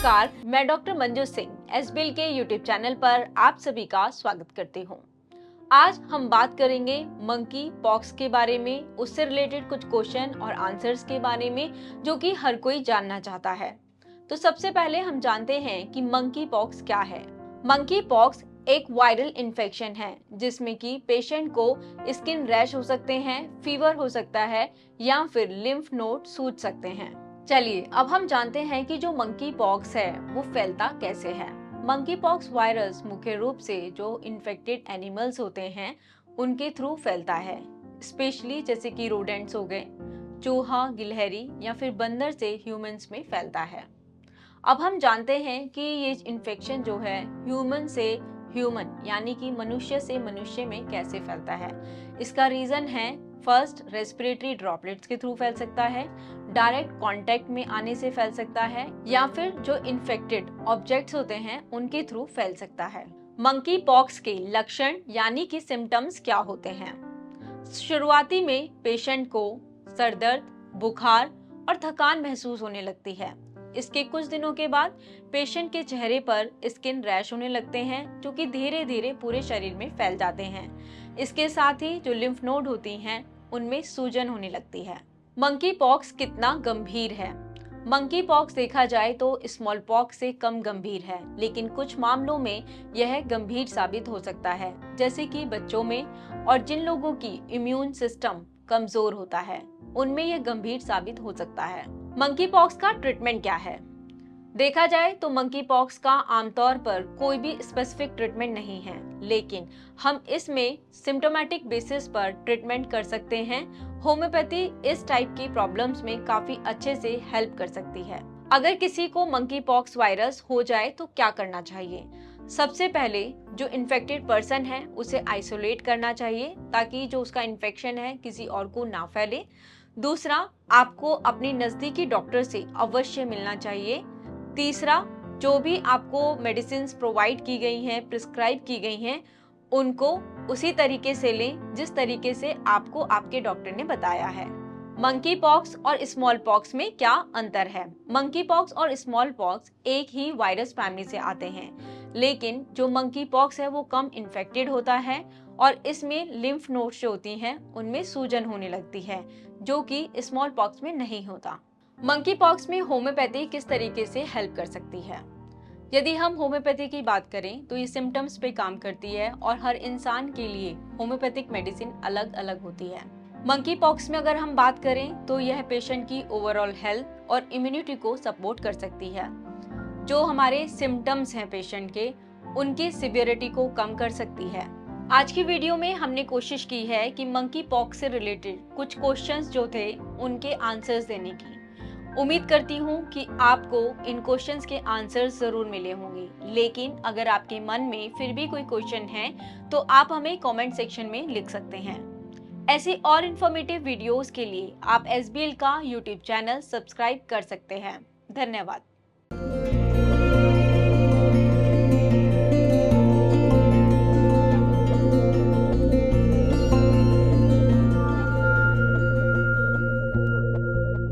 नमस्कार, मैं doctor Manju Singh SBL के यूट्यूब चैनल पर आप सभी का स्वागत करती हूँ। आज हम बात करेंगे मंकी पॉक्स के बारे में, उससे रिलेटेड कुछ क्वेश्चन और आंसर्स के बारे में जो कि हर कोई जानना चाहता है। तो सबसे पहले हम जानते हैं कि मंकी पॉक्स क्या है। मंकी पॉक्स एक वायरल इन्फेक्शन है जिसमें कि पेशेंट को स्किन रैश हो सकते हैं, फीवर हो सकता है या फिर लिम्फ नोड सूज सकते हैं। चलिए अब हम जानते हैं कि जो मंकी पॉक्स है वो फैलता कैसे है। मंकी पॉक्स वायरस मुख्य रूप से जो इन्फेक्टेड एनिमल्स होते हैं उनके थ्रू फैलता है, स्पेशली जैसे कि रोडेंट्स हो गए, चूहा, गिलहरी या फिर बंदर से ह्यूमंस में फैलता है। अब हम जानते हैं कि ये इन्फेक्शन जो है ह्यूमन से ह्यूमन यानी कि मनुष्य से मनुष्य में कैसे फैलता है। इसका रीजन है फर्स्ट, रेस्पिरेटरी ड्रॉपलेट्स के थ्रू फैल सकता है, डायरेक्ट कांटेक्ट में आने से फैल सकता है या फिर जो इन्फेक्टेड ऑब्जेक्ट्स होते हैं उनके थ्रू फैल सकता है। मंकी पॉक्स के लक्षण यानी कि सिम्टम्स क्या होते हैं। शुरुआती में पेशेंट को सर दर्द, बुखार और थकान महसूस होने लगती है। इसके कुछ दिनों के बाद पेशेंट के चेहरे पर स्किन रैश होने लगते हैं जो कि धीरे धीरे पूरे शरीर में फैल जाते हैं। इसके साथ ही जो लिम्फ नोड होती हैं उनमें सूजन होने लगती है। मंकी पॉक्स कितना गंभीर है। मंकी पॉक्स देखा जाए तो स्मॉल पॉक्स से कम गंभीर है, लेकिन कुछ मामलों में यह गंभीर साबित हो सकता है, जैसे कि बच्चों में और जिन लोगों की इम्यून सिस्टम कमजोर होता है उनमें यह गंभीर साबित हो सकता है। मंकी पॉक्स का ट्रीटमेंट क्या है। देखा जाए तो मंकी पॉक्स का आमतौर पर कोई भी स्पेसिफिक ट्रीटमेंट नहीं है, लेकिन हम इसमें सिम्टोमेटिक बेसिस पर ट्रीटमेंट कर सकते हैं। होम्योपैथी इस टाइप की प्रॉब्लम्स में काफी अच्छे से हेल्प कर सकती है। अगर किसी को मंकी पॉक्स वायरस हो जाए तो क्या करना चाहिए। सबसे पहले जो इन्फेक्टेड पर्सन है उसे आइसोलेट करना चाहिए ताकि जो उसका इन्फेक्शन है किसी और को ना फैले। दूसरा, आपको अपनी नजदीकी डॉक्टर से अवश्य मिलना चाहिए। तीसरा, जो भी आपको मेडिसिन प्रोवाइड की गई हैं, प्रिस्क्राइब की गई हैं, उनको उसी तरीके से लें जिस तरीके से आपको आपके डॉक्टर ने बताया है। मंकी पॉक्स और स्मॉल पॉक्स में क्या अंतर है। मंकी पॉक्स और स्मॉल पॉक्स एक ही वायरस फैमिली से आते हैं, लेकिन जो मंकी पॉक्स है वो कम इन्फेक्टेड होता है और इसमें लिम्फ नोड्स जो होती हैं उनमें सूजन होने लगती है, जो कि स्मॉल पॉक्स में नहीं होता। मंकी पॉक्स में होम्योपैथी किस तरीके से हेल्प कर सकती है। यदि हम होम्योपैथी की बात करें तो ये सिम्टम्स पे काम करती है और हर इंसान के लिए होम्योपैथिक मेडिसिन अलग अलग होती है। मंकी पॉक्स में अगर हम बात करें तो यह पेशेंट की ओवरऑल हेल्थ और इम्यूनिटी को सपोर्ट कर सकती है। जो हमारे सिम्टम्स हैं पेशेंट के, उनकी सिवियरिटी को कम कर सकती है। आज की वीडियो में हमने कोशिश की है कि मंकी पॉक्स से रिलेटेड कुछ क्वेश्चंस जो थे उनके आंसर्स देने की। उम्मीद करती हूँ कि आपको इन क्वेश्चंस के आंसर्स जरूर मिले होंगे, लेकिन अगर आपके मन में फिर भी कोई क्वेश्चन है तो आप हमें कमेंट सेक्शन में लिख सकते हैं। ऐसे और इन्फॉर्मेटिव वीडियोस के लिए आप एसबीएल का यूट्यूब चैनल सब्सक्राइब कर सकते हैं। धन्यवाद।